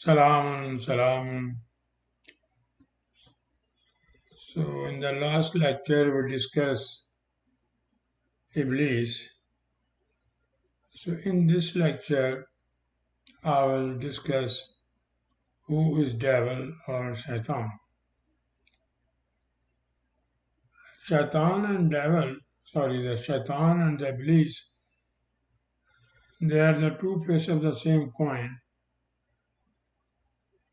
Salamun, salamun. So, in the last lecture, we discussed Iblis. So, in this lecture, I will discuss who is devil or shaitan. The shaitan and the Iblis, they are the two faces of the same coin.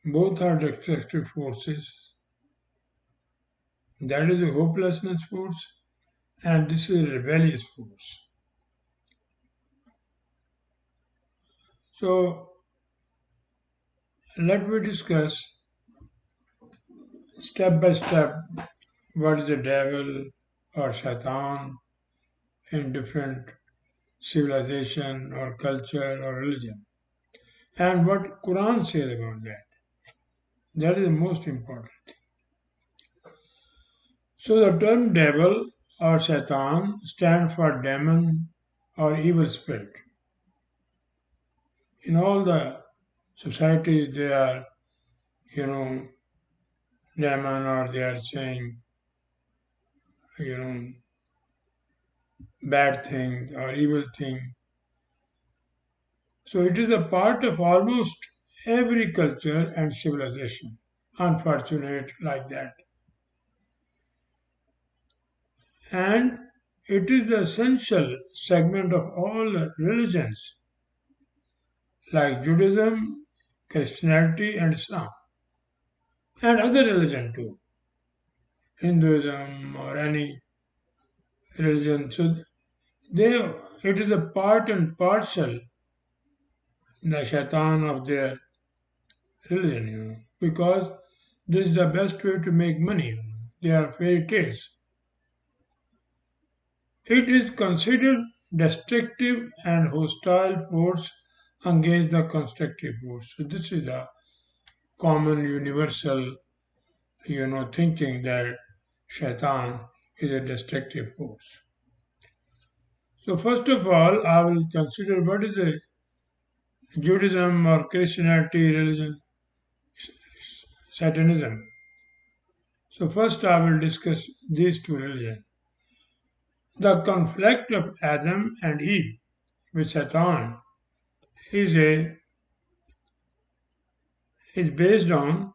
Both are destructive forces. That is a hopelessness force, and this is a rebellious force. So, let me discuss step by step what is the devil or shaitan in different civilization or culture or religion, and what Quran says about that. That is the most important thing. So the term devil or shaitan stands for demon or evil spirit. In all the societies they are, you know, demon, or they are saying, you know, bad thing or evil thing. So it is a part of almost every culture and civilization. Unfortunate like that. And it is the essential segment of all religions like Judaism, Christianity, and Islam, and other religion too, Hinduism or any religion. So they, it is a part and parcel, the shaitan of their religion, because this is the best way to make money. They are fairy tales. It is considered destructive and hostile force against the constructive force. So this is a common universal, thinking that shaitan is a destructive force. So first of all, I will consider what is a Judaism or Christianity religion, Satanism. So first I will discuss these two religions. The conflict of Adam and Eve with Satan is a is based on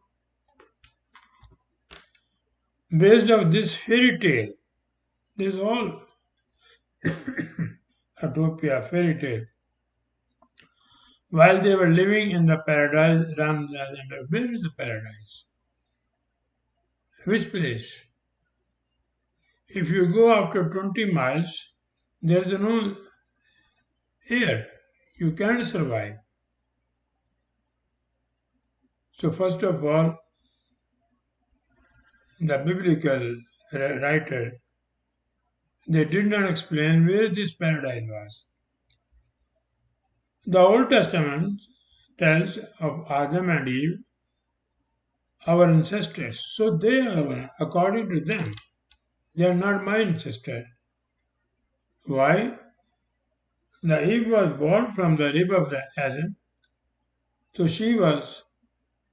this fairy tale. This is all utopia, fairy tale. While they were living in the paradise, Ram, where is the paradise? Which place? If you go after 20 miles, there is no air. You can't survive. So first of all, the biblical writer, they did not explain where this paradise was. The Old Testament tells of Adam and Eve, our ancestors. So they are, according to them, they are not my ancestor. Why? The Eve was born from the rib of the Adam, so she was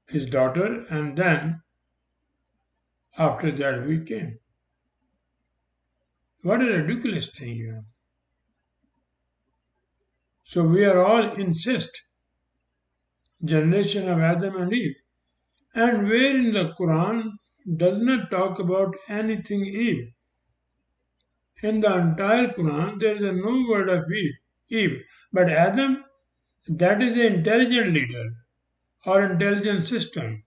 his daughter, and then after that we came. What a ridiculous thing. So we are all incest, generation of Adam and Eve. And where in the Quran does not talk about anything Eve. In the entire Quran, there is no word of Eve. But Adam, that is the intelligent leader or intelligent system.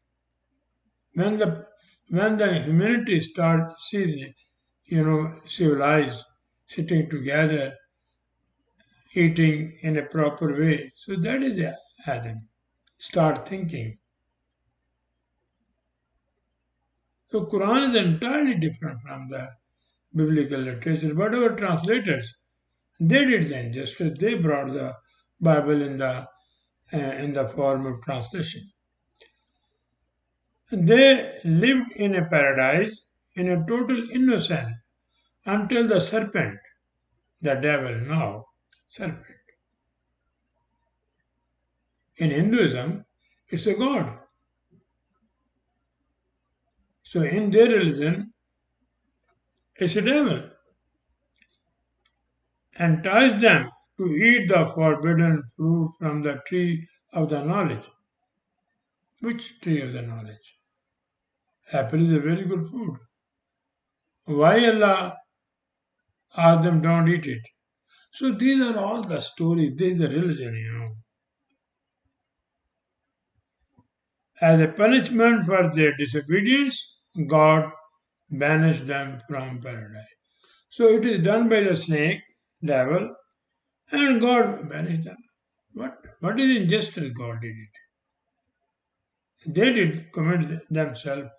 When the humanity sees, civilized, sitting together, eating in a proper way, so that is Adam. Start thinking. So Quran is entirely different from the biblical literature. But our translators, they did the injustice. They brought the Bible in the form of translation. They lived in a paradise in a total innocence until the serpent, the devil now, serpent. In Hinduism, It's a god. So in their religion, it's a devil. Entice them to eat the forbidden fruit from the tree of the knowledge. Which tree of the knowledge? Apple is a very good food. Why Allah asked them don't eat it? So these are all the stories. This is the religion. As a punishment for their disobedience, God banished them from paradise. So it is done by the snake, devil, and God banished them. What is injustice God did it? They did commit themselves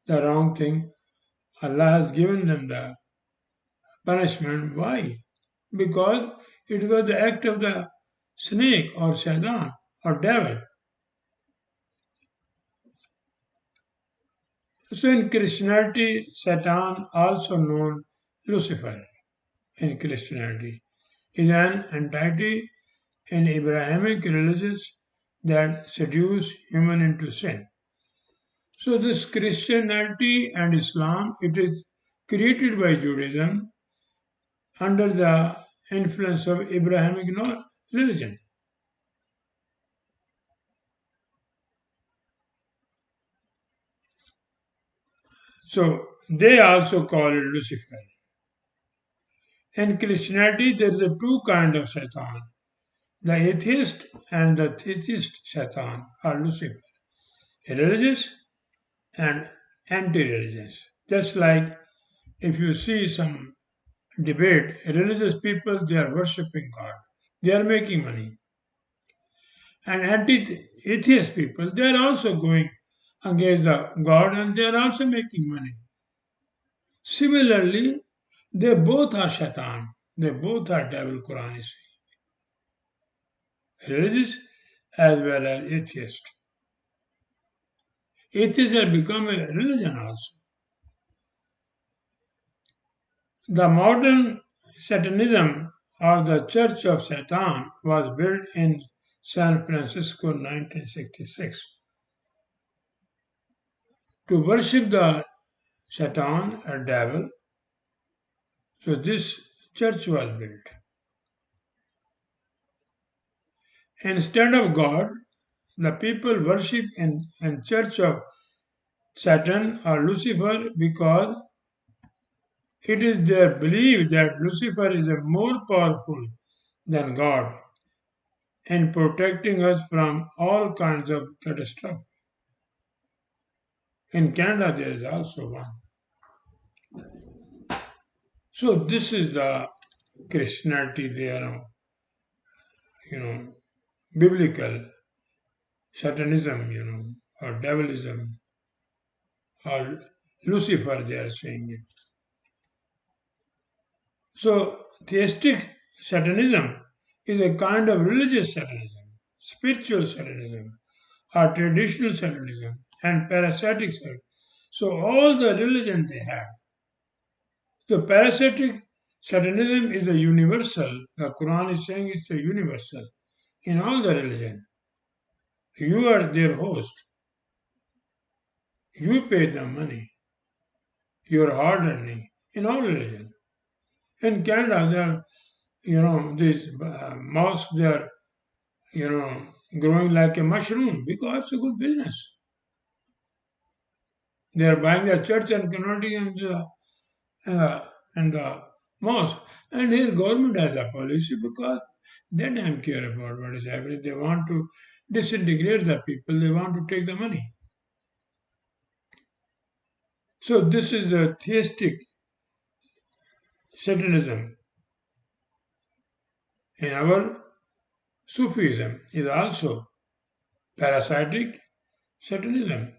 the wrong thing. Allah has given them the punishment. Why? Because it was the act of the snake or shaitan or devil. So in Christianity, Satan, also known Lucifer in Christianity, is an entity in Abrahamic religions that seduce human into sin. So this Christianity and Islam, it is created by Judaism under the influence of Abrahamic religion. So they also call it Lucifer. In Christianity, there is a two kind of Satan. The atheist and the theist Satan are Lucifer, religious and anti-religious. Just like if you see some debate, religious people, they are worshipping God. They are making money. And anti-atheist people, they are also going against the God and they are also making money. Similarly, they both are shaitan. They both are devil, Quran is saying. Religious as well as atheist. Atheist has become a religion also. The modern Satanism or the Church of Satan was built in San Francisco 1966 to worship the Satan or devil. So this church was built. Instead of God, the people worship in church of Satan or Lucifer because it is their belief that Lucifer is a more powerful than God in protecting us from all kinds of catastrophe. In Canada, there is also one. So this is the Christianity there, biblical Satanism, or devilism, or Lucifer, they are saying it. So theistic Satanism is a kind of religious Satanism, spiritual Satanism, or traditional Satanism, and parasitic Satanism. So all the religion they have. The parasitic Satanism is a universal. The Quran is saying it's a universal in all the religion. You are their host. You pay them money. Your hard earning in all religion. In Canada, there are, these mosques, they are, growing like a mushroom because it's a good business. They are buying the church and converting into the mosque. And here government has a policy because they don't care about what is happening. They want to disintegrate the people. They want to take the money. So this is a theistic Satanism. In our Sufism is also parasitic Satanism,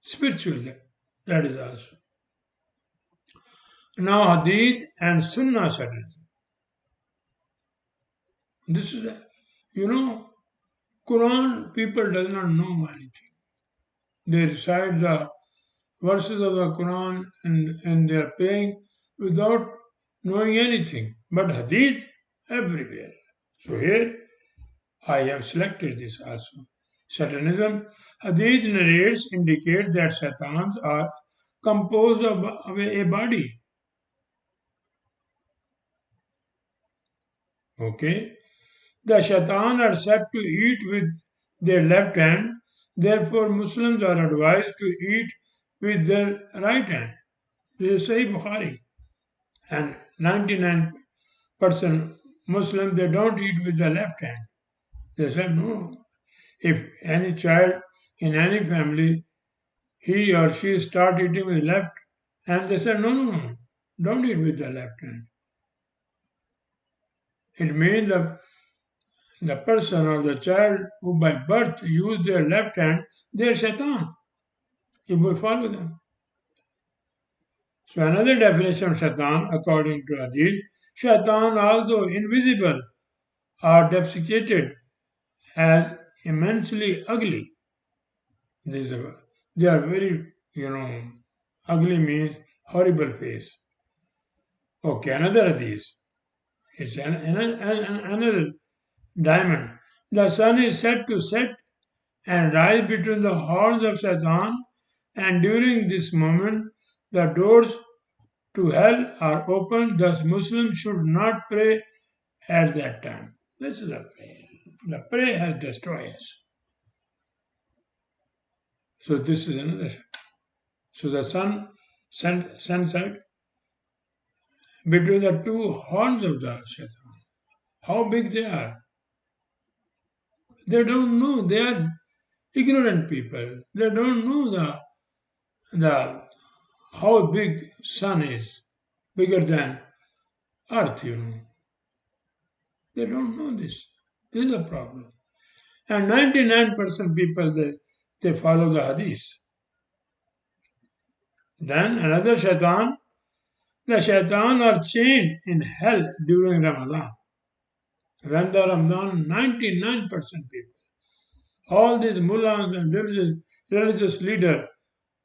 spiritualism. That is also. Now Hadith and Sunnah Satanism. This is, Quran people does not know anything. They recite the verses of the Quran and they are praying without knowing anything. But Hadith everywhere. So here I have selected this also. Satanism, Hadith narrates indicate that Satans are composed of a body. Okay? The Shaitan are said to eat with their left hand, therefore Muslims are advised to eat with their right hand. This is Sahih Bukhari. And 99% Muslims, they don't eat with the left hand. They said, no, if any child in any family, he or she start eating with left hand, they said, no, no, no, don't eat with the left hand. It means the person or the child who by birth use their left hand, they are shaitan. You will follow them. So another definition of shaitan, according to Hadith, shaitan, although invisible or desiccated, as immensely ugly. This is they are very, ugly means horrible face. Okay, another Hadith. It's another diamond. The sun is said to set and rise between the horns of Satan, and during this moment, the doors to hell are open. Thus, Muslims should not pray at that time. This is the prayer. The prayer has destroyed us. So this is another. So the sunset between the two horns of the Shaitan. How big they are? They don't know. They are ignorant people. They don't know the how big sun is, bigger than earth. They don't know this. This is a problem. And 99% people, they follow the hadith. Then another shaitan, the shaitan are chained in hell during Ramadan. When the Ramadan, 99% people, all these mullahs and religious leaders,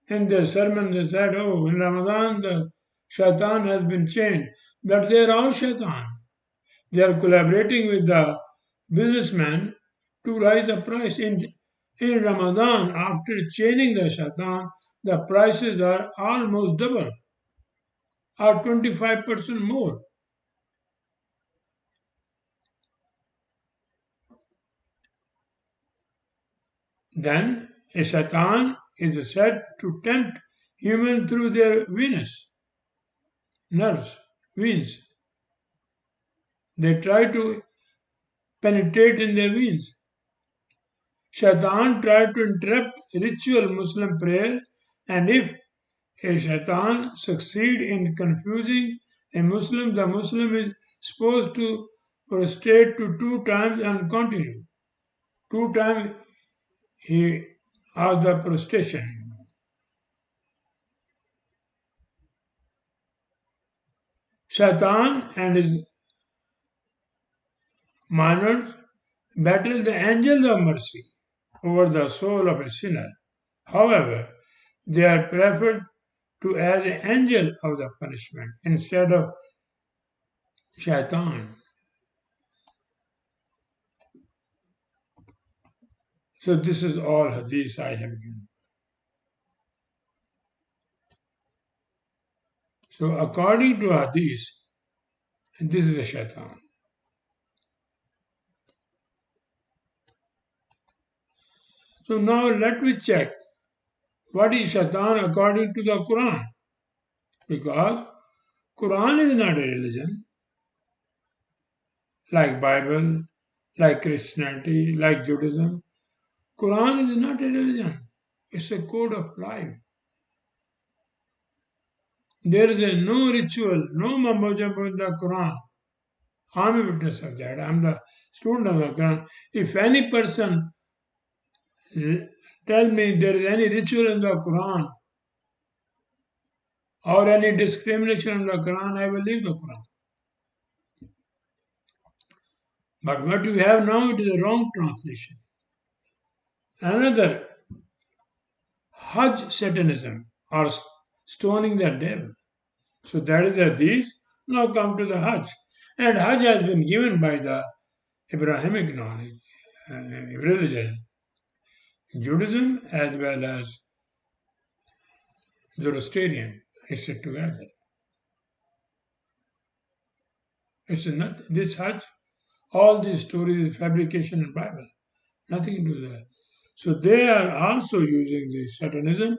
in their sermon they said, oh, in Ramadan the shaitan has been chained. But they are all shaitan. They are collaborating with the businessman to raise the price. In Ramadan, after chaining the shaitan, the prices are almost double or 25% more. Then a shaitan is said to tempt humans through their nerves, veins. They try to penetrate in their veins. Shaitan tried to interrupt ritual Muslim prayer, and if a shaitan succeed in confusing a Muslim, the Muslim is supposed to prostrate to 2 times and continue. 2 times he asked the prostration. Shaitan and his minors battle the angels of mercy over the soul of a sinner. However, they are preferred to as an angel of the punishment instead of shaitan. So this is all hadith I have given. So according to hadith, this is a shaitan. So now let me check what is shaitan according to the Quran. Because Quran is not a religion like Bible, like Christianity, like Judaism. Quran is not a religion. It's a code of life. There is no ritual, no mambo jumbo in the Quran. I'm a witness of that. I'm the student of the Quran. If any person tell me there is any ritual in the Quran or any discrimination in the Quran, I will leave the Quran. But what you have now, it is a wrong translation. Another, Hajj Satanism or stoning the devil. So that is hadith. Now come to the Hajj. And Hajj has been given by the Abrahamic knowledge. religion, Judaism as well as Zoroastrian. It's together. It's not this Hajj. All these stories is fabrication in Bible. Nothing to do with that. So they are also using the Satanism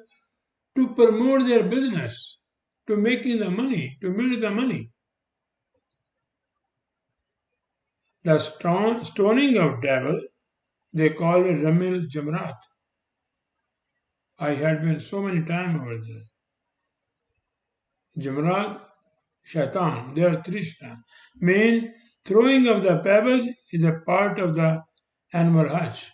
to promote their business, to making the money, to make the money. The stoning of devil, they call it Ramil Jamrat. I had been so many times over there. Jamrat, Shaitan, there are three Shaitan. Means throwing of the pebbles is a part of the annual Hajj.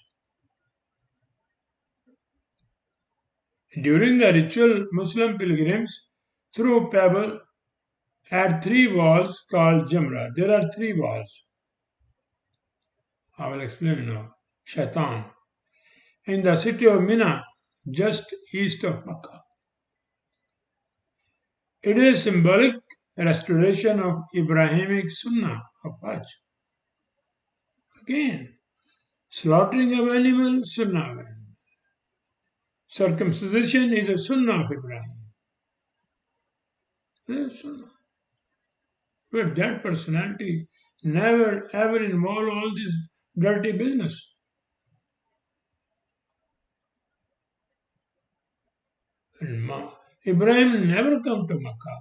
During the ritual, Muslim pilgrims threw pebble at three walls called Jamra. There are three walls. I will explain now. Shaitan. In the city of Mina, just east of Makkah. It is a symbolic restoration of Abrahamic Sunnah of Hajj. Again, slaughtering of animal, Sunnah of animal. Circumcision is a Sunnah of Ibrahim. It is Sunnah. But that personality never ever involved all this dirty business. Ibrahim never come to Makkah,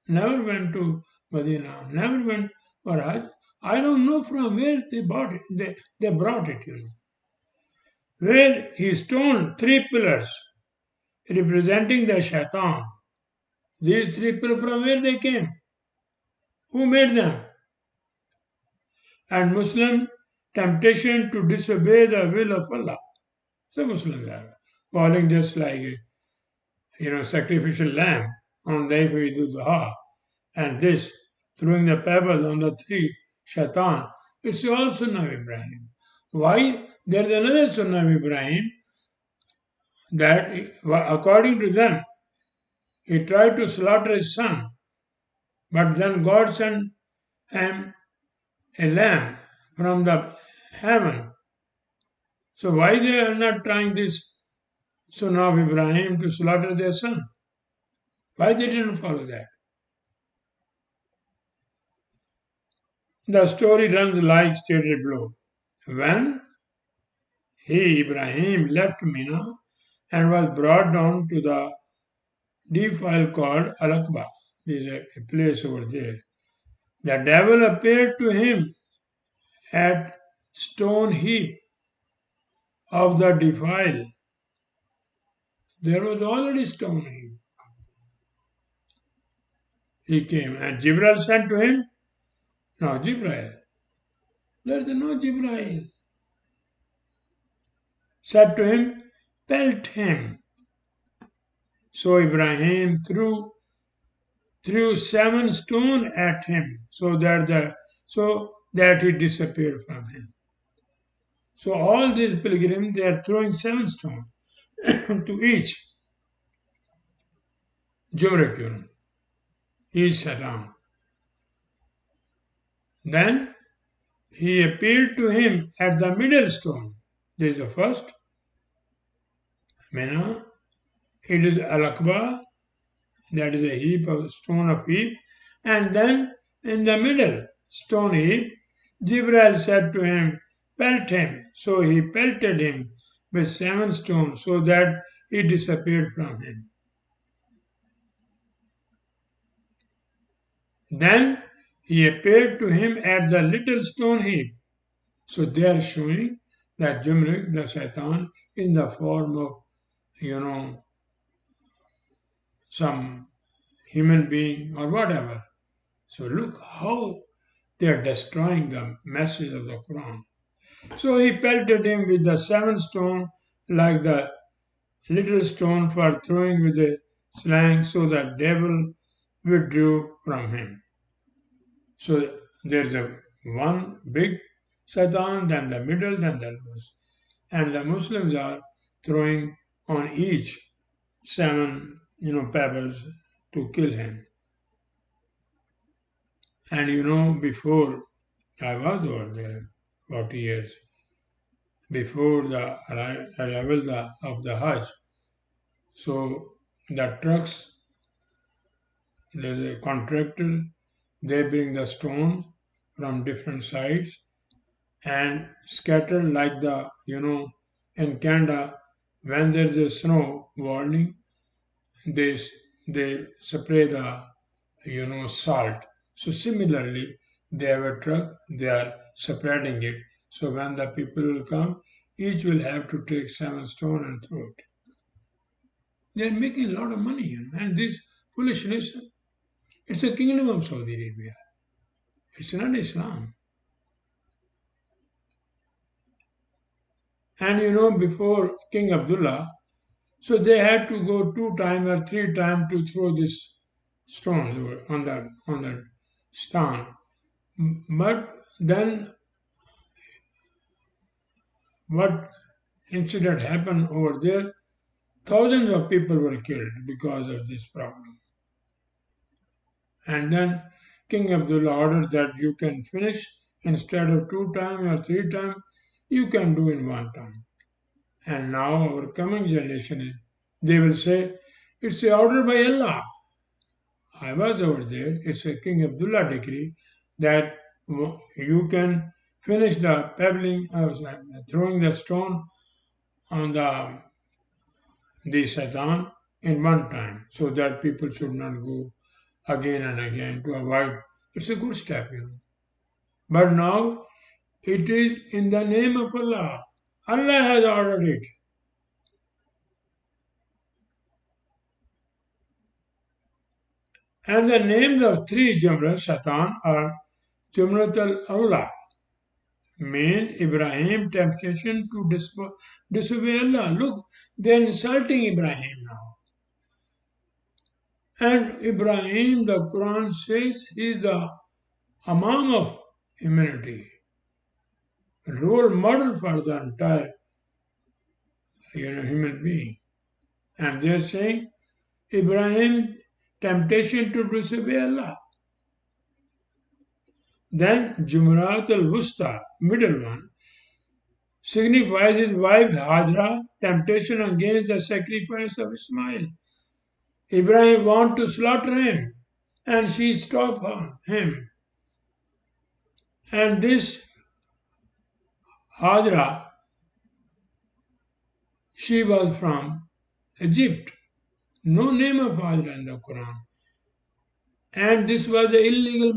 never went to Medina, never went for Hajj. I don't know from where they bought it. They brought it, Where he stoned three pillars representing the shaitan. These three pillars, from where they came? Who made them? And Muslim temptation to disobey the will of Allah. So Muslims are falling just like sacrificial lamb on the Eid al-Adha, and this throwing the pebble on the three shaitan. It's all Sunnah of Ibrahim. Why? There is another Sunnah of Ibrahim that, according to them, he tried to slaughter his son, but then God sent him a lamb from the heaven. So why they are not trying this Sunnah of Ibrahim to slaughter their son? Why they didn't follow that? The story runs like stated below. When Ibrahim, left Mina and was brought down to the defile called Al-Aqba, there is a place over there, the devil appeared to him at stone heap of the defile. There was already stone heap. He came and Jibril said to him, no, Jibril. There is no Jibril. Said to him, pelt him. So Ibrahim threw 7 stones at him so that he disappeared from him. So all these pilgrims, they are throwing 7 stones to each Jumrak, each Satan. Then he appealed to him at the middle stone. This is the first. Mina. It is Al-Aqba, that is a heap of stone of heap. And then in the middle stone heap, Jibril said to him, pelt him. So he pelted him with 7 stones so that he disappeared from him. Then he appeared to him at the little stone heap. So they are showing that Jumrik, the Shaitan, in the form of, some human being or whatever. So look how they are destroying the message of the Quran. So he pelted him with the 7 stone like the little stone for throwing with a sling, so the devil withdrew from him. So there's a one big Satan, then the middle, then the lowest. And the Muslims are throwing on each 7 pebbles to kill him. And before I was over there 40 years, before the arrival of the Hajj. So the trucks, there's a contractor, they bring the stones from different sides and scatter like in Canada when there's a snow warning, they they spray the salt. So similarly, they have a truck, they are spreading it. So when the people will come, each will have to take 7 stone and throw it. They are making a lot of money, and this foolishness, it's a kingdom of Saudi Arabia. It's not Islam. And before King Abdullah, so they had to go 2 times or 3 times to throw this stone on the stone. But then what incident happened over there? Thousands of people were killed because of this problem. And then King Abdullah ordered that you can finish instead of 2 times or 3 times, you can do in 1 time. And now our coming generation, they will say, it's a order by Allah. I was over there. It's a King Abdullah decree that you can finish the pebbling, throwing the stone on the Satan in 1 time, so that people should not go again and again to avoid. It's a good step. But now it is in the name of Allah. Allah has ordered it. And the names of 3 Jamras, Shaitan, are Jumrat al-Awla, means Ibrahim, temptation to disobey Allah. Look, they're insulting Ibrahim now. And Ibrahim, the Quran says, he is the Imam of humanity, role model for the entire human being. And they're saying Ibrahim, temptation to disobey Allah. Then Jumrat al-Wusta, middle one, signifies his wife Hajra, temptation against the sacrifice of Ismail. Ibrahim wanted to slaughter him, and she stopped him. And this Hajra, she was from Egypt. No name of Hajra in the Quran. And this was an illegal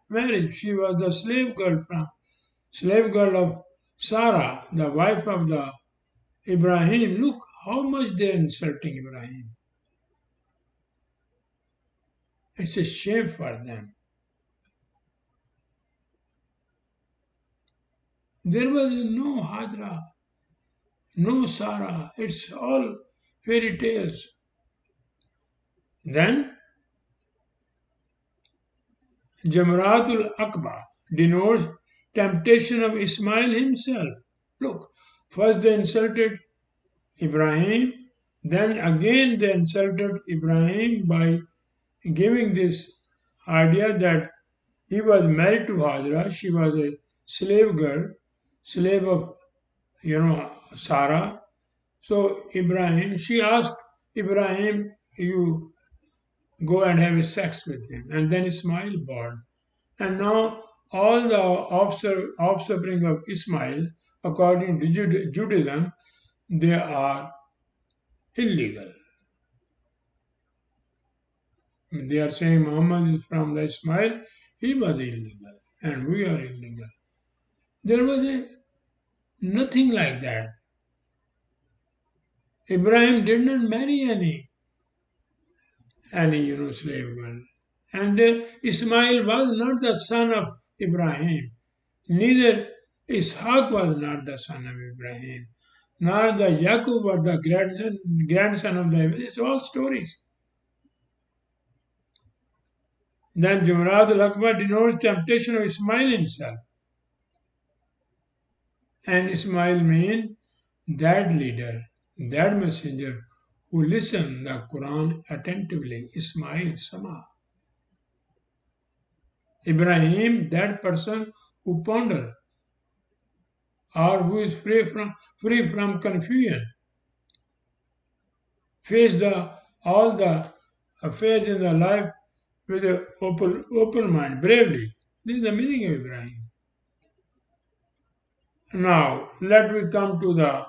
marriage. She was the slave girl of Sarah, the wife of the Ibrahim. Look how much they are insulting Ibrahim. It's a shame for them. There was no Hajra, no Sarah. It's all fairy tales. Then Jamratul Aqba denotes temptation of Ismail himself. Look, first they insulted Ibrahim, then again they insulted Ibrahim by giving this idea that he was married to Hajra, she was a slave girl, slave of Sarah. So Ibrahim, she asked Ibrahim, you go and have a sex with him, and then Ismail born. And now all the offspring of Ismail, according to Judaism, they are illegal. They are saying Muhammad is from the Ismail, he was illegal, and we are illegal. There was nothing like that. Ibrahim did not marry any slave girl. And Ismail was not the son of Ibrahim. Neither Ishaq was not the son of Ibrahim. Nor the Yaqub was the grandson of the. It's all stories. Then Jumrat al-Akbar denotes temptation of Ismail himself. And Ismail means that leader, that messenger who listened the Quran attentively. Ismail Sama. Ibrahim, that person who pondered or who is free from confusion. Face all the affairs in the life with an open mind, bravely. This is the meaning of Ibrahim. Now, let me come to the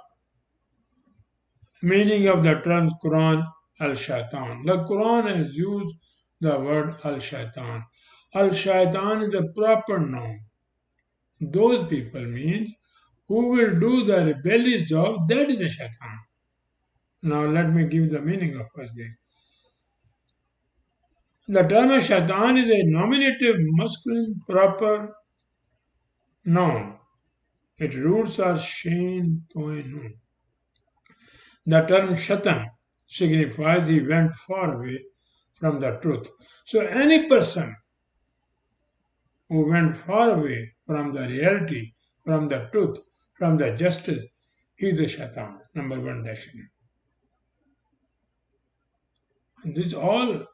meaning of the term Quran Al Shaitan. The Quran has used the word Al Shaitan. Al Shaitan is a proper noun. Those people means who will do the rebellious job, that is a Shaitan. Now, let me give the meaning of first thing. The term Shaitan is a nominative masculine proper noun. Its roots are Shain Toinun. The term Shatan signifies he went far away from the truth. So any person who went far away from the reality, from the truth, from the justice, he is a Shaitan. Number one definition. And this all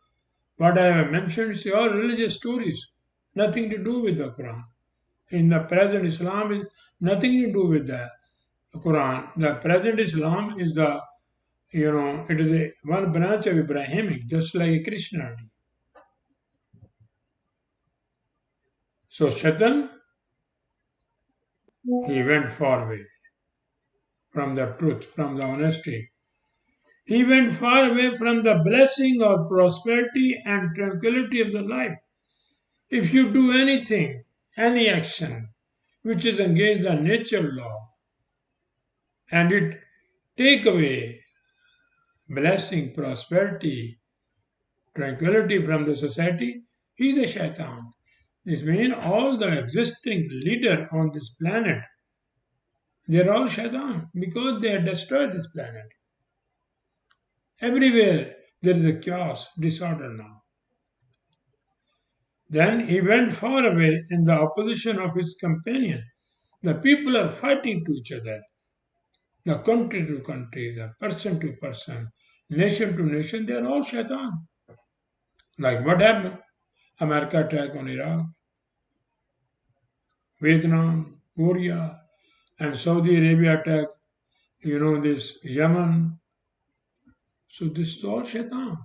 what I have mentioned is all religious stories, nothing to do with the Quran. In the present Islam is nothing to do with the Quran. The present Islam is it is one branch of Abrahamic, just like Christianity. So Shaitan, he went far away from the truth, from the honesty. He went far away from the blessing of prosperity and tranquility of the life. If you do anything, any action, which is against the natural law, and it take away blessing, prosperity, tranquility from the society, he is a shaitan. This means all the existing leader on this planet, they are all shaitan because they have destroyed this planet. Everywhere there is a chaos, disorder now. Then he went far away in the opposition of his companion. The people are fighting to each other. The country to country, the person to person, nation to nation, they are all shaitan. Like what happened? America attack on Iraq, Vietnam, Korea, and Saudi Arabia attack, this Yemen. So this is all shaitan.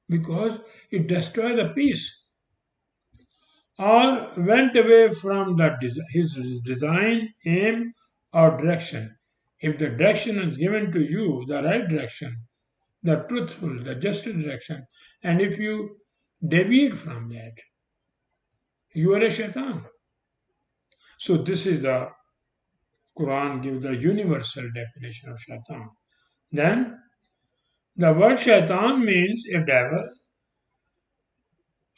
Because it destroyed the peace. Or went away from his design, aim, or direction. If the direction is given to you, the right direction, the truthful, the just direction, and if you deviate from that, you are a shaitan. So this is the Quran gives the universal definition of shaitan. Then the word shaitan means a devil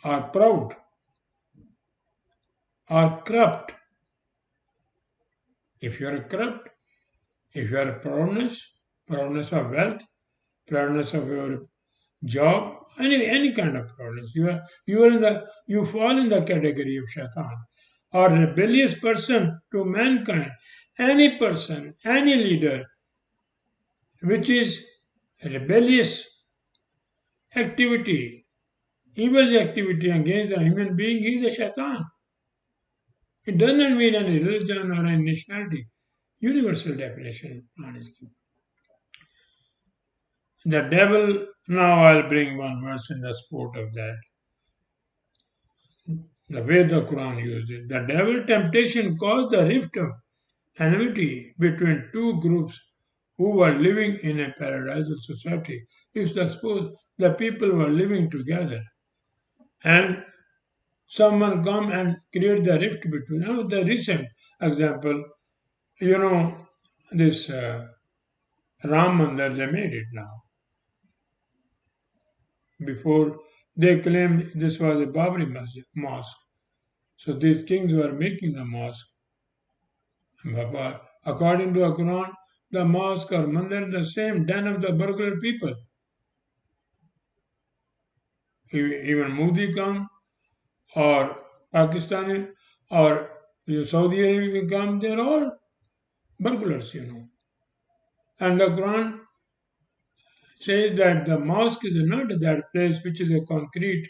or proud or corrupt. If you are corrupt, if you are proudness of wealth, proudness of your job, any kind of proudness, you fall in the category of shaitan or rebellious person to mankind. Any person, any leader, which is rebellious activity, evil activity against the human being, he is a shaitan. It doesn't mean any religion or any nationality. Universal definition is given. The devil, now I'll bring one verse in the support of that. The way the Quran used it. The devil temptation caused the rift of enmity between two groups who were living in a paradisal society. If suppose the people were living together and someone come and create the rift between. Now the recent example, this Ram Mandir, they made it now. Before they claimed this was a Babri mosque. So these kings were making the mosque. But according to the Quran, the mosque or mandir, the same den of the burglar people. Even Modi come or Pakistani or Saudi Arabia come, they're all burglars, And the Quran says that the mosque is not that place which is a concrete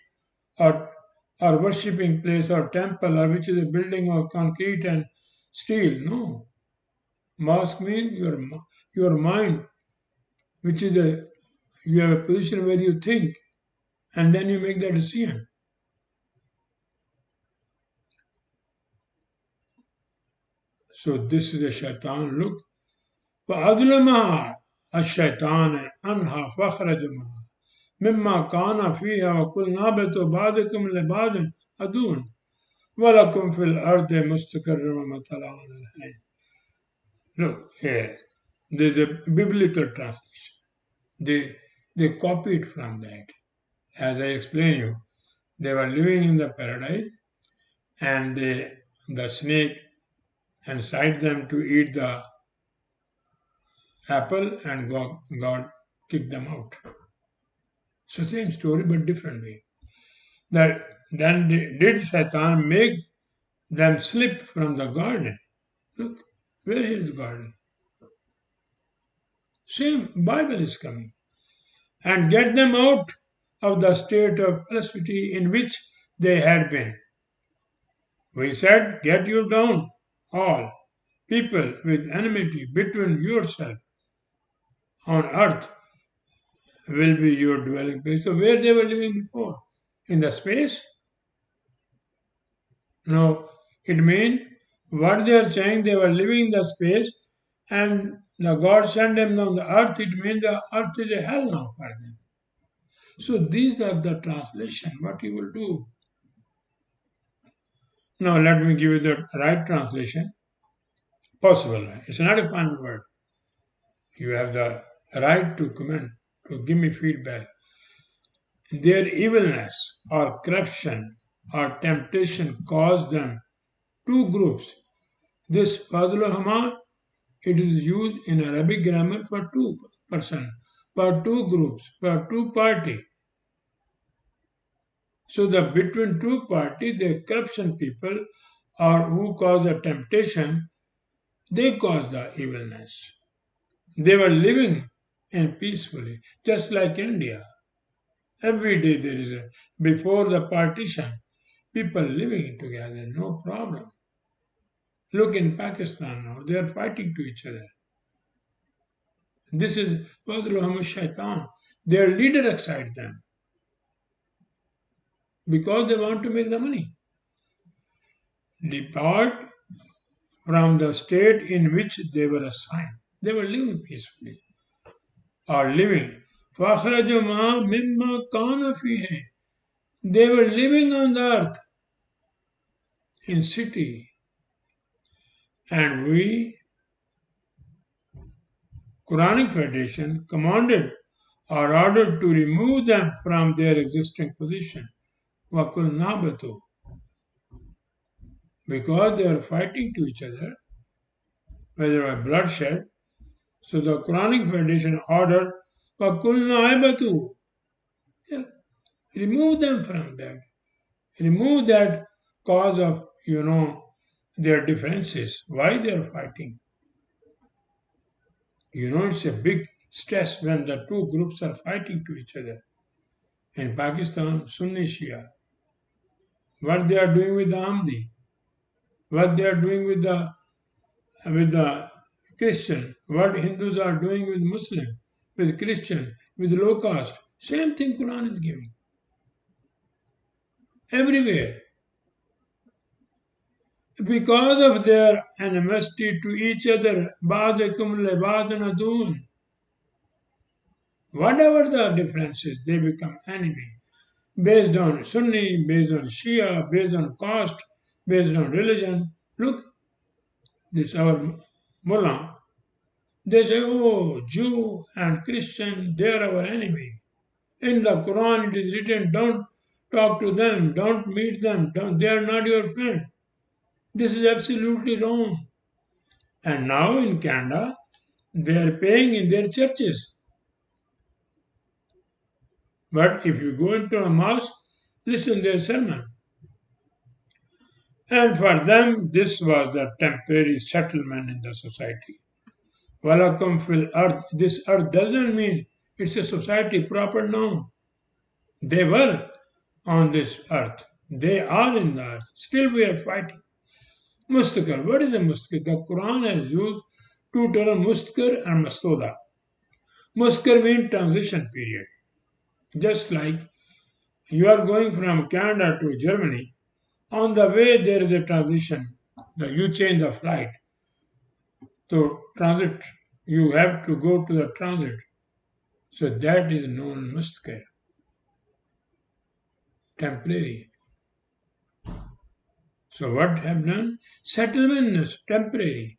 or worshipping place or temple or which is a building of concrete and steal. No. Mosque means your mind, which is you have a position where you think and then you make the decision. So this is a shaitan. Look. فأظلمها الشيطان عنها فأخرجها مما كان فيها وقلنا اهبطوا بعضكم لبعض عدو ولكم في الأرض مستقر ومتاع إلى حين. Look here, there's a biblical translation. They copied from that. As I explained you, they were living in the paradise and the snake incited them to eat the apple and God kicked them out. So same story but different way. That then did Satan make them slip from the garden? Look, where is the garden? Same Bible is coming. And get them out of the state of felicity in which they had been. We said, get you down, all people with enmity between yourself on earth will be your dwelling place. So where they were living before? In the space? No, it means what they are saying, they were living in the space and the God sent them on the earth. It means the earth is a hell now for them. So these are the translation, what you will do. Now let me give you the right translation. Possible. It's not a final word. You have the right to comment, to give me feedback. Their evilness or corruption or temptation caused them two groups. This Fadluhama, it is used in Arabic grammar for two person, for two groups, for two party. So the between two party, the corruption people or who cause the temptation, they cause the evilness. They were living in peacefully, just like India. Every day there is before the partition, people living together, no problem. Look in Pakistan now, they are fighting to each other. This is Fadluham Shaitan. Their leader excites them because they want to make the money. Depart from the state in which they were assigned. They were living peacefully or living. فَأَخْرَجُوا مَا مِمَّا كَانَ فِيهِ. They were living on the earth in city. And we, Quranic Federation, commanded or ordered to remove them from their existing position. وَقُلْ نَابَتُوا. Because they are fighting to each other, whether by bloodshed. So the Quranic Federation ordered, وَقُلْ نَابَتُوا. Remove them from that. Remove that cause of, their differences. Why they are fighting? It's a big stress when the two groups are fighting to each other. In Pakistan, Sunni Shia. What they are doing with the Ahmadi. What they are doing with the Christian. What Hindus are doing with Muslim, with Christian, with low caste. Same thing Quran is giving. Everywhere. Because of their animosity to each other, بَعْضَكُمْ لِبَعْضٍ عَدُوٌّ. Whatever the differences, they become enemy. Based on Sunni, based on Shia, based on caste, based on religion. Look, this our mullah. They say, oh, Jew and Christian, they are our enemy. In the Quran it is written, don't talk to them, don't meet them, they are not your friend. This is absolutely wrong. And now in Canada, they are paying in their churches. But if you go into a mosque, listen to their sermon. And for them, this was the temporary settlement in the society. Walakum fil earth. This earth doesn't mean it's a society, proper noun. They were on this earth. They are in the earth. Still we are fighting. Mustakar. What is a mustakar? The Quran has used two terms, mustakar and mastoda. Mustakar means transition period. Just like you are going from Canada to Germany, on the way there is a transition. You change the flight. So transit, you have to go to the transit. So that is known mustakar, temporary. So what have done? Settlement is temporary.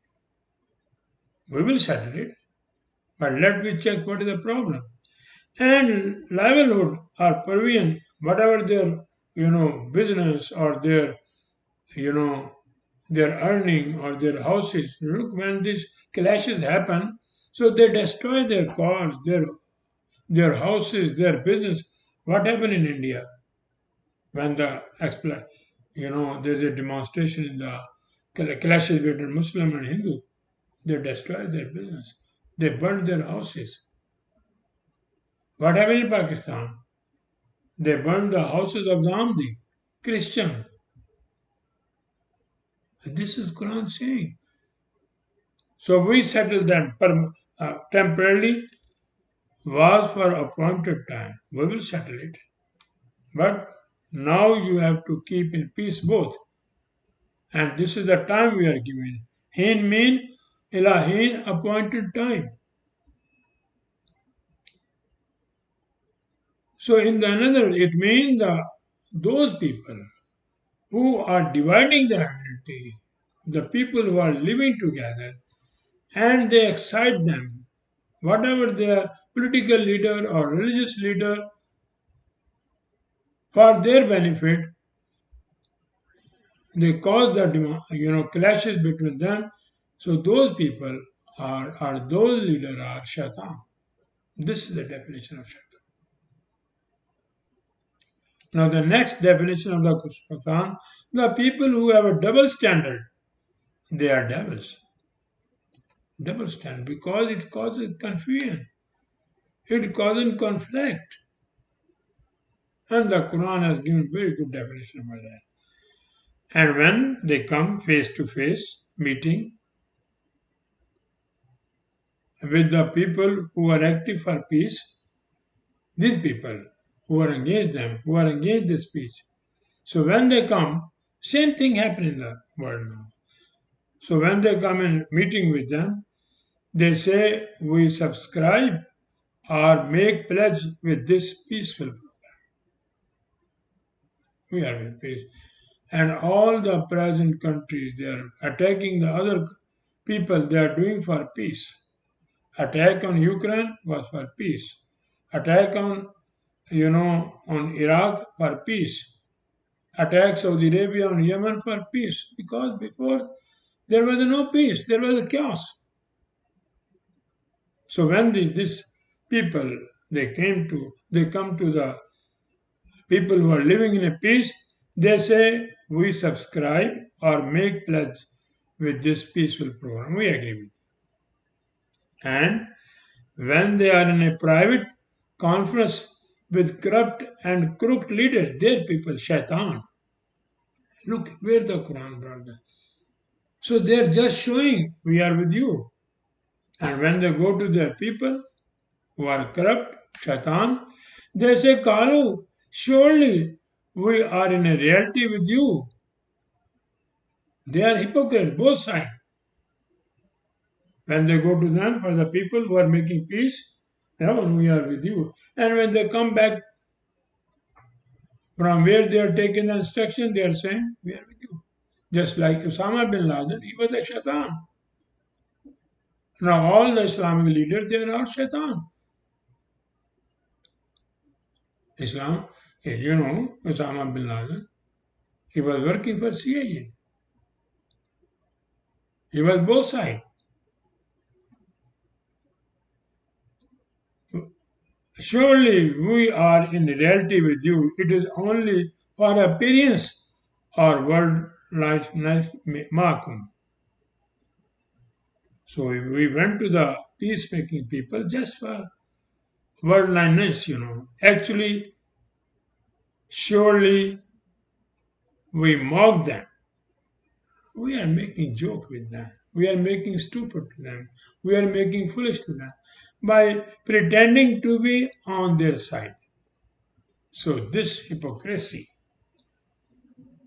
We will settle it, but let me check what is the problem. And livelihood or provision, whatever their business or their you know their earning or their houses. Look, when these clashes happen, so they destroy their cars, their houses, their business. What happened in India when there's a demonstration in the clashes between Muslim and Hindu? They destroy their business. They burn their houses. What happened in Pakistan? They burned the houses of the Ahmadi, Christian. This is Quran saying. So we settle them temporarily was for appointed time. We will settle it. But now you have to keep in peace both. And this is the time we are given. Hin mean ilahin appointed time. So in the another, it means those people who are dividing the humanity, the people who are living together, and they excite them, whatever their political leader or religious leader, for their benefit, they cause the clashes between them. So those people are those leaders are shaitan. This is the definition of shaitan. Now the next definition of the Quran, the people who have a double standard, they are devils. Double standard because it causes confusion. It causes conflict. And the Quran has given very good definition for that. And when they come face to face meeting with the people who are active for peace, these people who are engaged who are engaged in speech. So when they come, same thing happen in the world now. So when they come in meeting with them, they say we subscribe or make pledge with this peaceful program. We are with peace. And all the present countries, they are attacking the other people, they are doing for peace. Attack on Ukraine was for peace. Attack on Iraq for peace. Attack Saudi Arabia on Yemen for peace. Because before there was no peace, there was a chaos. So when these people they come to the people who are living in a peace, they say we subscribe or make pledge with this peaceful program. We agree with it. And when they are in a private conference with corrupt and crooked leaders, their people, shaitan. Look where the Quran brought that. So they are just showing we are with you. And when they go to their people who are corrupt, shaitan, they say, Kalu, surely we are in a reality with you. They are hypocrites, both sides. When they go to them for the people who are making peace, we are with you. And when they come back from where they are taking the instruction, they are saying, we are with you. Just like Osama bin Laden, he was a shaitan. Now all the Islamic leaders, they are all shaitan. Islam, Osama bin Laden, he was working for CIA. He was both sides. Surely we are in reality with you. It is only for appearance or world likeness makum. So we went to the peacemaking people just for worldliness, Actually, surely we mock them. We are making joke with them. We are making stupid to them. We are making foolish to them by pretending to be on their side. So this hypocrisy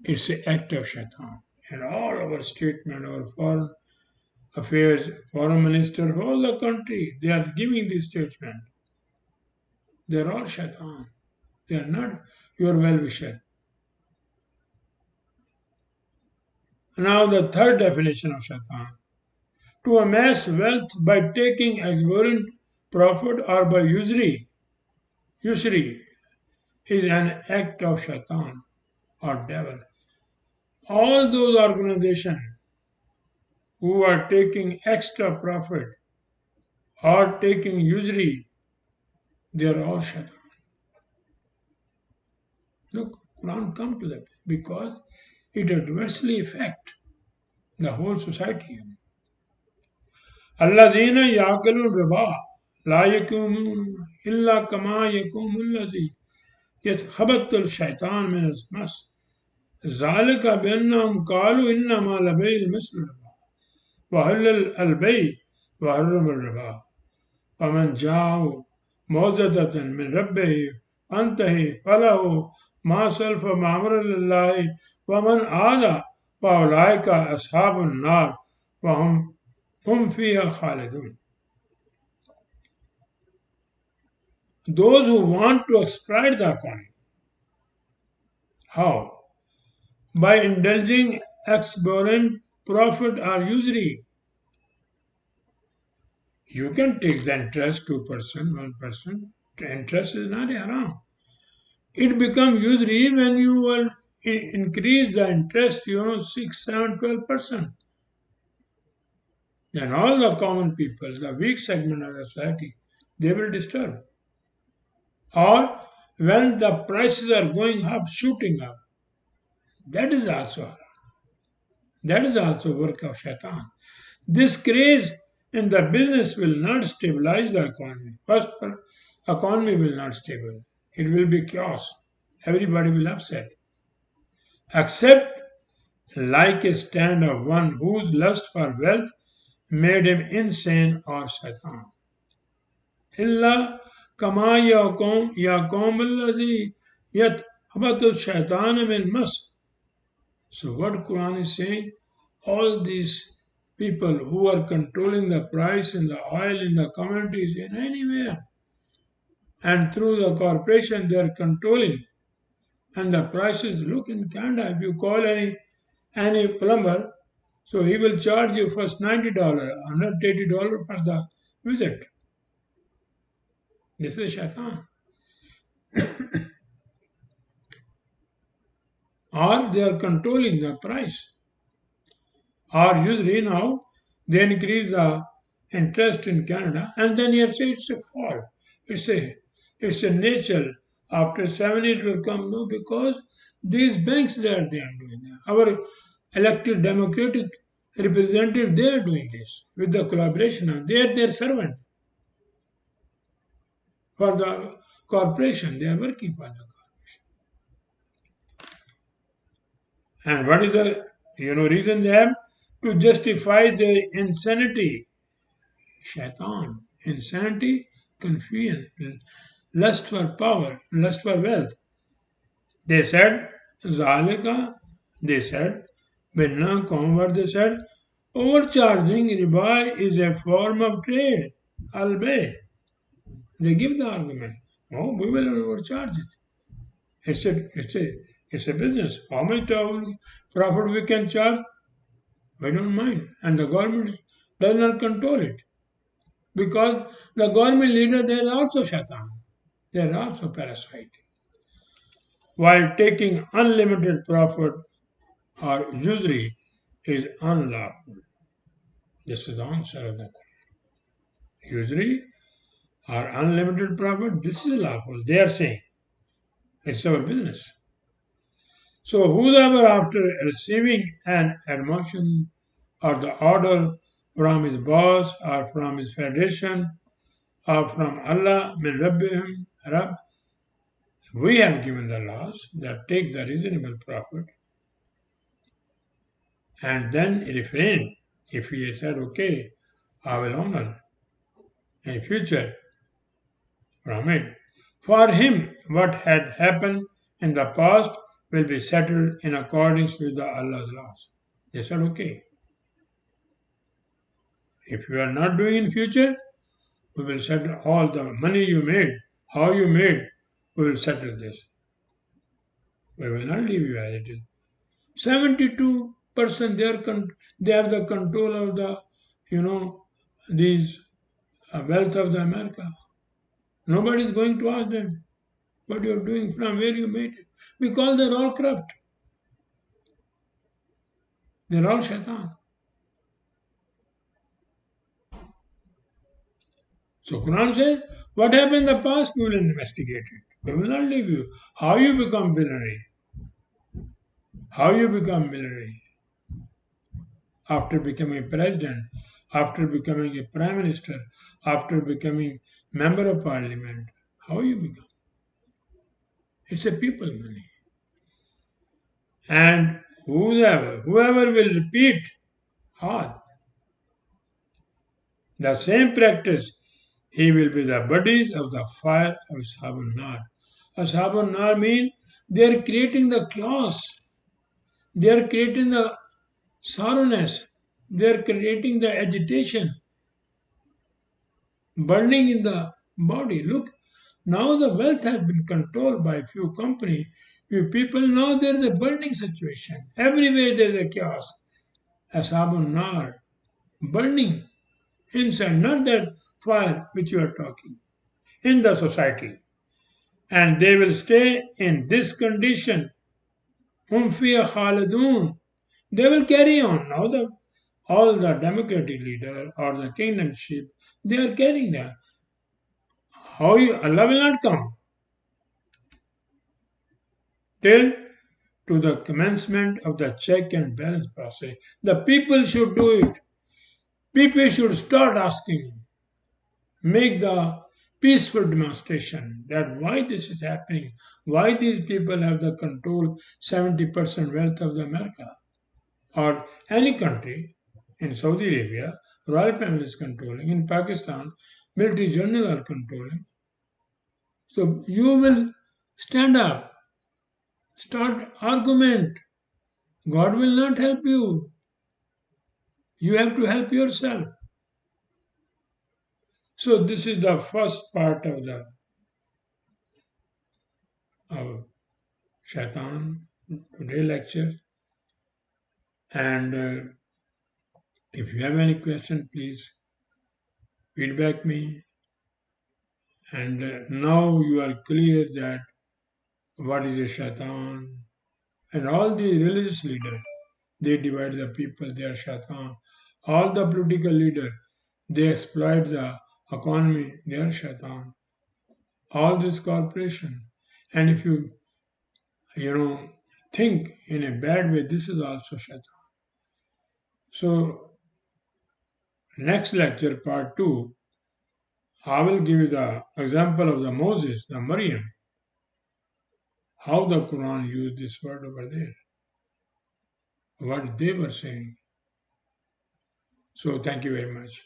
is an act of shaitan. And all our statement, our foreign affairs, foreign minister, all the country, they are giving this statement. They are all shaitan. They are not your well-wisher. Now the third definition of shaitan. To amass wealth by taking exorbitant profit or by usury is an act of shaitan or devil. All those organizations who are taking extra profit or taking usury, they are all shaitan. Look, Quran come to that because it adversely affects the whole society. الذين يأكلون الربا لا يقومون إلا كما يقوم الذي يتخبط الشيطان من المس ذلك بأنهم قالوا إنما البيع مثل الربا وحل البيع وحرم الربا ومن جاءه موعظة من ربه فانتهى فله ما سلف وأمر لله ومن عاد فأولئك أصحاب النار وهم فيها خالدون. Those who want to exploit the economy. How? By indulging exorbitant profit or usury. You can take the interest 2%, 1%. The interest is not haram. It becomes usury when you will increase the interest, 6, 7, 12%. Then all the common people, the weak segment of the society, they will disturb. Or when the prices are going up, shooting up, that is also haram. That is also work of shaitan. This craze in the business will not stabilize the economy. First, economy will not stable. It will be chaos. Everybody will upset. Except like a stand of one whose lust for wealth made him insane or shaitan. إلا كما يقوم الذي يتهبط الشيطان من المس. So what Quran is saying, all these people who are controlling the price in the oil in the communities in anywhere, and through the corporation they are controlling, and the prices. Look in Canada, if you call any plumber, so he will charge you first $90, $180 for the visit. This is shaitan. Or they are controlling the price. Or usually now they increase the interest in Canada, and then you say it's a fall. It's a nature. After 7 it will come, no, because these banks they are doing that. Our elected democratic representative they are doing this with the collaboration of they are their servant for the corporation. They are working for the corporation. And what is the reason they have? To justify their insanity. Shaitan, insanity, confusion, lust for power, lust for wealth. They said, Zalika, they said, Binna Convert, they said, overcharging riba is a form of trade. Albay. They give the argument. Oh, we will overcharge it. It's a business. How much profit we can charge? We don't mind. And the government does not control it. Because the government leader, they are also shaitan. They are also parasite. While taking unlimited profit or usury is unlawful. This is the answer of the Quran. Usury or unlimited profit, this is lawful. They are saying it's our business. So whoever after receiving an admonition or the order from his boss or from his federation or from Allah min Rabbihim, Rabb, we have given the laws that take the reasonable profit and then refrained if he said, okay, I will honor in future from it. For him, what had happened in the past will be settled in accordance with the Allah's laws. They said, okay, if you are not doing in future, we will settle all the money you made, how you made, we will settle this. We will not leave you as it is. 72% they have the control of the, these wealth of the America. Nobody is going to ask them what you are doing, from where you made it, because they're all corrupt. They're all shaitan. So Quran says, what happened in the past, we will investigate it. We will not leave you. How you become billionaire? How you become billionaire? After becoming president, after becoming a prime minister, after becoming member of parliament, how you become? It's a people money. And whoever will repeat all the same practice, he will be the buddies of the fire of Ashabun Nar. Ashabun Nar mean they are creating the chaos, they are creating the sorrowness, they are creating the agitation, burning in the body. Look, now the wealth has been controlled by few company, few people. Now there is a burning situation. Everywhere there is a chaos. Ashabun Nar, burning inside, not that fire which you are talking, in the society. And they will stay in this condition. Hum fiya khalidun. They will carry on. Now all the democratic leader or the kingdomship, they are carrying that. Allah will not come till to the commencement of the check and balance process. The people should do it. People should start asking, make the peaceful demonstration that why this is happening, why these people have the control 70% wealth of the America or any country. In Saudi Arabia, royal family is controlling. In Pakistan, military generals are controlling. So you will stand up, start argument. God will not help you. You have to help yourself. So this is the first part of the of Shaitan today lecture. And if you have any question, please feedback me. And now you are clear that what is a Shaitan. And all the religious leaders, they divide the people, they are Shaitan. All the political leaders, they exploit the economy, they are Shaitan. All this corporation. And if you think in a bad way, this is also Shaitan. So, next lecture, part 2, I will give you the example of the Moses, the Maryam, how the Quran used this word over there, what they were saying. So, thank you very much.